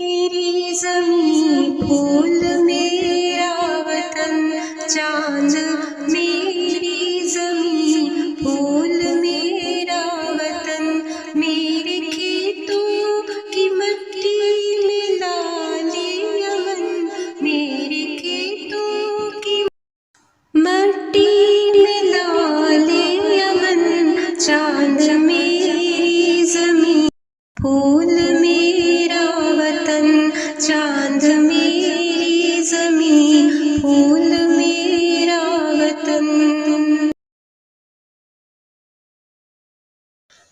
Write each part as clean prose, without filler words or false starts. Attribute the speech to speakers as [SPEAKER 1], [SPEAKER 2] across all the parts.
[SPEAKER 1] میری زمین پھول میرا وطن چاند، میری زمین پھول میرا وطن، میرے کھیتوں کی مٹی میں لالی یمن، میرے کھیتوں کی مٹی میں لالی یمن، چاند میری زمین پھول میرا وطن، چاند میری زمین پھول میرا وطن،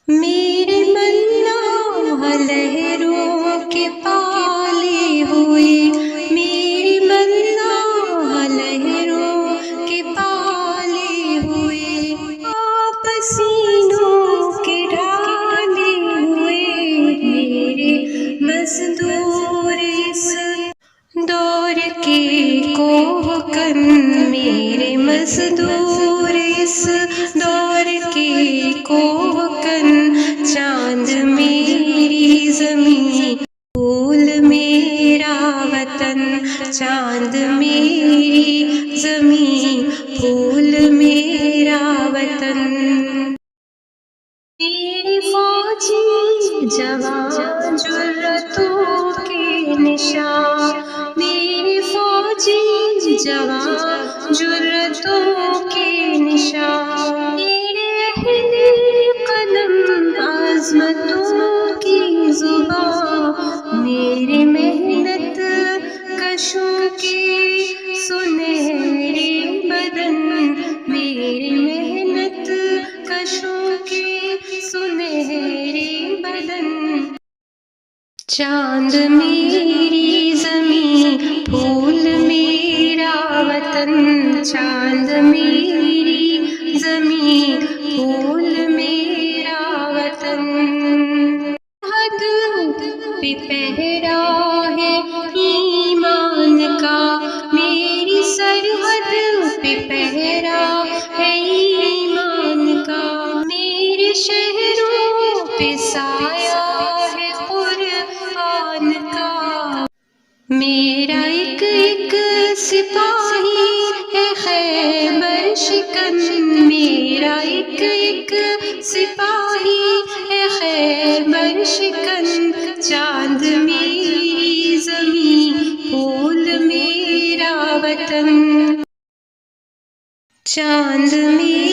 [SPEAKER 1] میرے ملاح لہروں کے پالے ہوئے، میرے ملاح لہروں کے پالے ہوئے، پسینوں کے ڈھالے ہوئے، میرے مزدور اس دور کے کوہکن، میرے مزدور اس دور کے کوہکن، چاند میری زمین پھول میرا وطن، چاند میری زمین پھول میرا وطن، میرے فوجی جوان جرتوں کے نشان، میرے فوجی جوان جرتوں کے نشان، میرے اہل قلم عظمتوں کی زبان، میرے محنت کشوں کے سنہرے بدن، میرے محنت کشوں کے سنہرے بدن، چاند میری زمین پھول میرا وطن، چاند میری زمین پھول میرا وطن، حد پہ پہرا ہے ایمان کا، میری سرحد پہ پہرا ہے ایمان کا، میرے شہروں پہ سایہ ہے قرآن کا، میرا ایک ایک سپاہی ہے خیبر شکن، میرا ایک ایک سپاہی ہے خیبر شکن، چاند میری زمین پھول میرا وطن، چاند میری